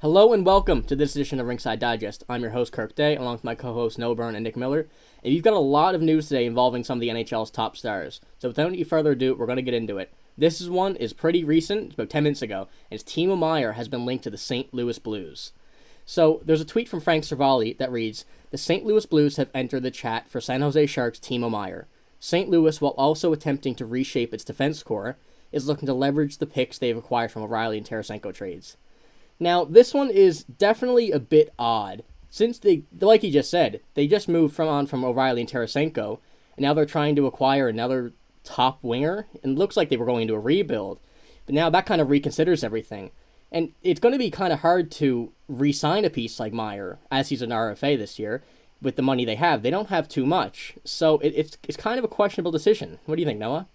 Hello and welcome to this edition of Ringside Digest. I'm your host, Kirk Day, along with my co-hosts Noah Byrne and Nick Miller. And we've got a lot of news today involving some of the NHL's top stars. So without any further ado, we're going to get into it. This one is pretty recent, it's about 10 minutes ago, and it's Timo Meier has been linked to the St. Louis Blues. So there's a tweet from Frank Cervalli that reads, "The St. Louis Blues have entered the chat for San Jose Sharks' Timo Meier. St. Louis, while also attempting to reshape its defense core, is looking to leverage the picks they've acquired from O'Reilly and Tarasenko trades." Now, this one is definitely a bit odd, since they, like he just said, they just moved from O'Reilly and Tarasenko, and now they're trying to acquire another top winger, and it looks like they were going into a rebuild, but now that kind of reconsiders everything. And it's going to be kind of hard to re-sign a piece like Meier, as he's an RFA this year, with the money they have. They don't have too much, so it's kind of a questionable decision. What do you think, Noah?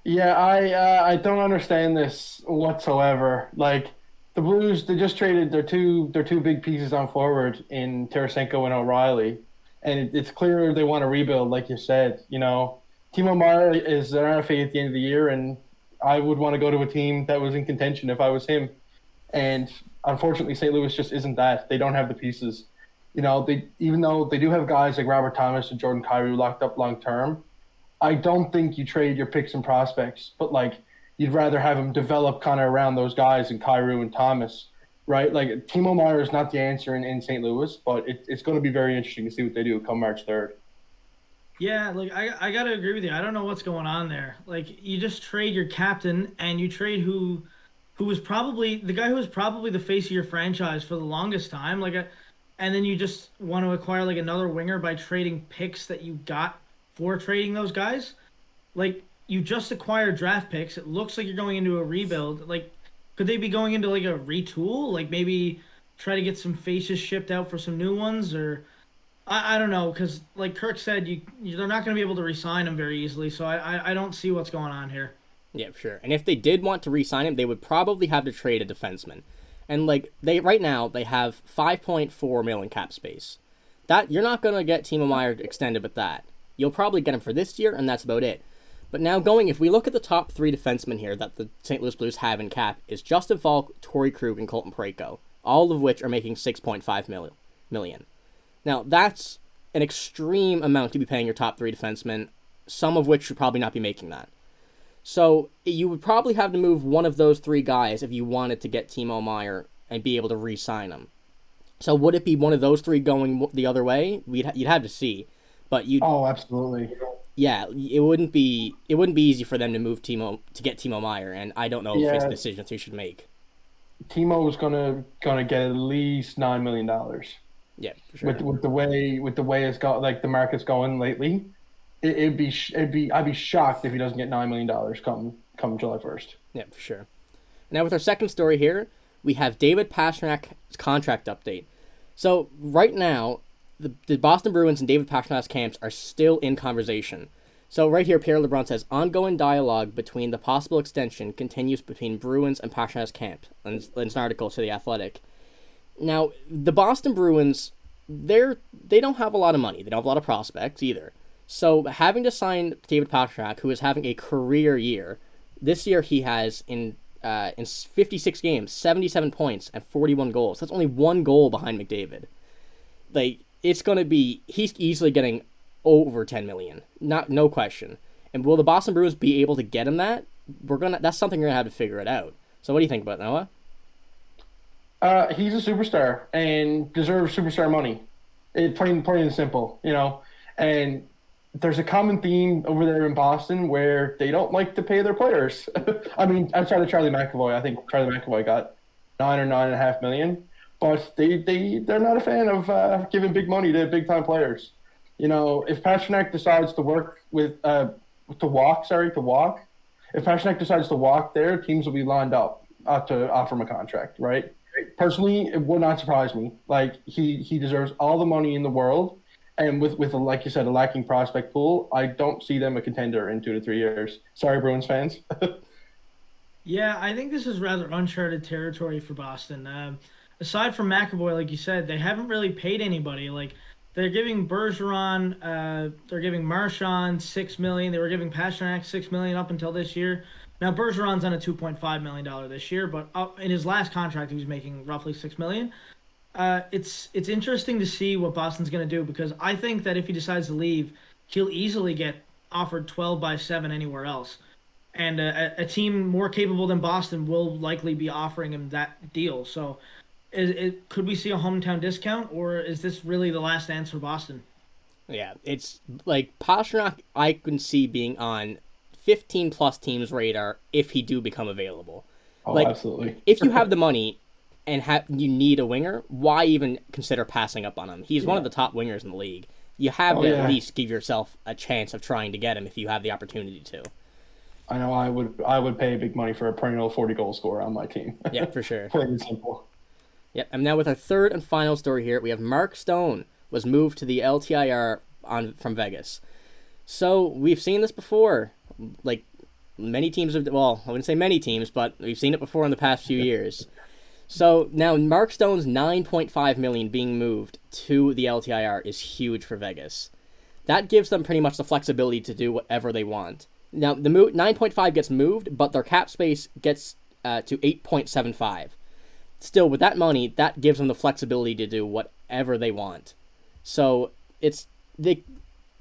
Yeah, I don't understand this whatsoever. Like the Blues, they just traded their two big pieces on forward in Tarasenko and O'Reilly, and it's clear they want to rebuild, like you said. Timo Meier is an RFA at the end of the year, and I would want to go to a team that was in contention if I was him. And unfortunately, St. Louis just isn't that. They don't have the pieces. They even though they do have guys like Robert Thomas and Jordan Kyrou locked up long term. I don't think you trade your picks and prospects, but you'd rather have them develop kind of around those guys and Kyrou and Thomas, right? Like Timo Meier is not the answer in St. Louis, but it's going to be very interesting to see what they do come March 3rd. Yeah, I gotta agree with you. I don't know what's going on there. Like you just trade your captain and you trade who was probably the guy who was probably the face of your franchise for the longest time. And then you just want to acquire like another winger by trading picks that you got for trading those guys. Like you just acquired draft picks. It looks like you're going into a rebuild. Like could they be going into like a retool? Like maybe try to get some faces shipped out for some new ones, or I don't know, because like Kirk said, they're not going to be able to re-sign him very easily. So I don't see what's going on here. Yeah, for sure. And if they did want to re-sign him, they would probably have to trade a defenseman. And right now they have 5.4 million cap space. That you're not going to get Timo Meier extended with that. You'll probably get him for this year, and that's about it. But now if we look at the top three defensemen here that the St. Louis Blues have in cap, is Justin Falk, Torrey Krug, and Colton Parayko, all of which are making $6.5 million. Now, that's an extreme amount to be paying your top three defensemen, some of which should probably not be making that. So you would probably have to move one of those three guys if you wanted to get Timo Meier and be able to re-sign him. So would it be one of those three going the other way? You'd have to see. But Oh, absolutely. yeah, it wouldn't be easy for them to get Timo Meier, and I don't know if it's a decision they should make. Timo was gonna get at least $9 million. Yeah, for sure. With the way it's got like the market's going lately, I'd be shocked if he doesn't get $9 million come July 1st. Yeah, for sure. Now with our second story here, we have David Pastrnak's contract update. So right now, the Boston Bruins and David Pastrnak's camps are still in conversation. So right here, Pierre LeBrun says, ongoing dialogue between the possible extension continues between Bruins and Pastrnak's camp. And it's an article to The Athletic. Now, the Boston Bruins, they don't have a lot of money. They don't have a lot of prospects either. So having to sign David Pastrnak, who is having a career year, this year he has in 56 games, 77 points and 41 goals. That's only one goal behind McDavid. He's easily getting over 10 million. No question. And will the Boston Bruins be able to get him that? That's something we're going to have to figure it out. So what do you think about it, Noah? He's a superstar and deserves superstar money. Plain and simple, And there's a common theme over there in Boston where they don't like to pay their players. I mean, outside of Charlie McAvoy, I think Charlie McAvoy got $9 or $9.5 million, but they're not a fan of giving big money to big time players. If Pastrnak decides to work to walk. If Pastrnak decides to walk there, teams will be lined up to offer him a contract, right? Personally, it would not surprise me. Like he deserves all the money in the world, and with like you said, a lacking prospect pool, I don't see them a contender in 2 to 3 years. Sorry, Bruins fans. Yeah, I think this is rather uncharted territory for Boston. Aside from McAvoy, like you said, they haven't really paid anybody. Like they're giving Bergeron, they're giving Marchand $6 million. They were giving Pastrnak $6 million up until this year. Now Bergeron's on a $2.5 million this year, but in his last contract he was making roughly $6 million. It's interesting to see what Boston's going to do, because I think that if he decides to leave, he'll easily get offered 12 by 7 anywhere else. And a team more capable than Boston will likely be offering him that deal. So could we see a hometown discount, or is this really the last dance for Boston? Yeah, it's like Pastrnak I can see being on 15 plus teams' radar if he do become available. Oh, like, absolutely. If you have the money and you need a winger, why even consider passing up on him? He's one of the top wingers in the league. You have to at least give yourself a chance of trying to get him if you have the opportunity to. I know I would pay big money for a perennial 40-goal scorer on my team. Yeah, for sure. Plain and simple. Yep. And now with our third and final story here, we have Mark Stone was moved to the LTIR from Vegas. So we've seen this before. Like many teams have, well, I wouldn't say many teams, but we've seen it before in the past few years. So now Mark Stone's $9.5 million being moved to the LTIR is huge for Vegas. That gives them pretty much the flexibility to do whatever they want. Now the 9.5 gets moved, but their cap space gets to 8.75. Still, with that money, that gives them the flexibility to do whatever they want. So they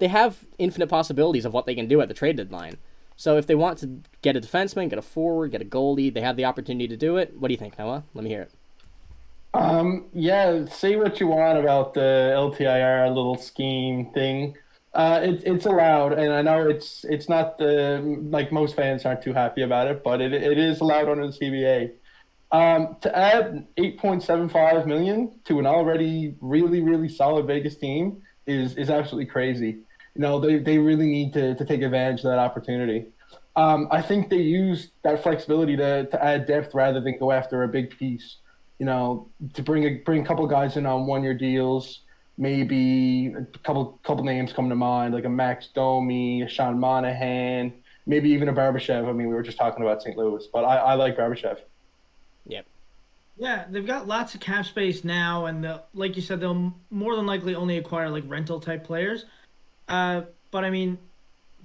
have infinite possibilities of what they can do at the trade deadline. So if they want to get a defenseman, get a forward, get a goalie, they have the opportunity to do it. What do you think, Noah? Let me hear it. Yeah, say what you want about the LTIR little scheme thing. It's allowed, and I know it's not like most fans aren't too happy about it, but it is allowed under the CBA. To add 8.75 million to an already really, really solid Vegas team is absolutely crazy. You know, they really need to take advantage of that opportunity. I think they use that flexibility to add depth rather than go after a big piece. You know, to bring a couple guys in on 1-year deals, maybe a couple names come to mind, like a Max Domi, a Sean Monahan, maybe even a Barbashev. I mean, we were just talking about St. Louis, but I like Barbashev. Yep. Yeah, they've got lots of cap space now, and like you said, they'll more than likely only acquire like rental type players. But I mean,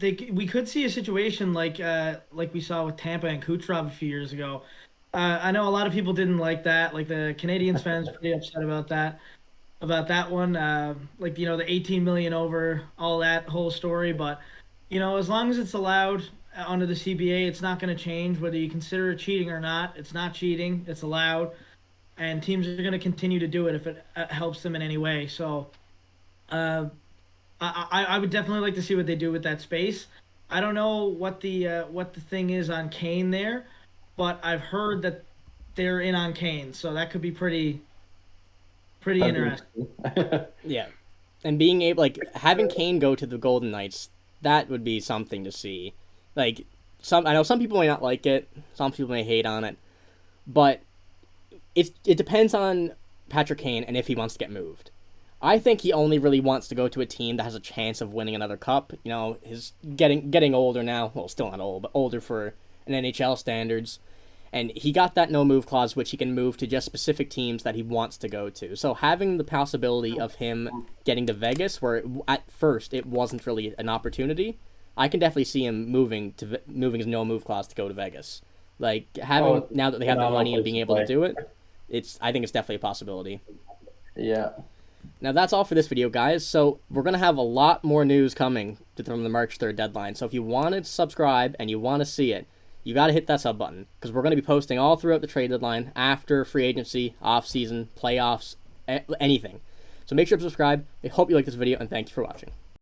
we could see a situation like we saw with Tampa and Kucherov a few years ago. I know a lot of people didn't like that. Like the Canadiens fans are pretty upset about that one. Like, you know, the 18 million over, all that whole story. But, you know, as long as it's allowed under the CBA, it's not going to change whether you consider it cheating or not. It's not cheating. It's allowed. And teams are going to continue to do it if it helps them in any way. So I would definitely like to see what they do with that space. I don't know what the thing is on Kane there, but I've heard that they're in on Kane. So that could be pretty interesting. Yeah. And being able, like, having Kane go to the Golden Knights, that would be something to see. Like, I know some people may not like it, some people may hate on it, but it depends on Patrick Kane and if he wants to get moved. I think he only really wants to go to a team that has a chance of winning another cup. You know, he's getting older now. Well, still not old, but older for an NHL standards. And he got that no-move clause, which he can move to just specific teams that he wants to go to. So having the possibility of him getting to Vegas, where at first it wasn't really an opportunity, I can definitely see him moving his no-move clause to go to Vegas. Like, now that they have the money and being able to do it, I think it's definitely a possibility. Yeah. Now that's all for this video, guys. So we're going to have a lot more news coming from the March 3rd deadline. So if you want to subscribe and you want to see it, you got to hit that sub button, because we're going to be posting all throughout the trade deadline, after free agency, off-season, playoffs, anything. So make sure to subscribe. I hope you like this video, and thank you for watching.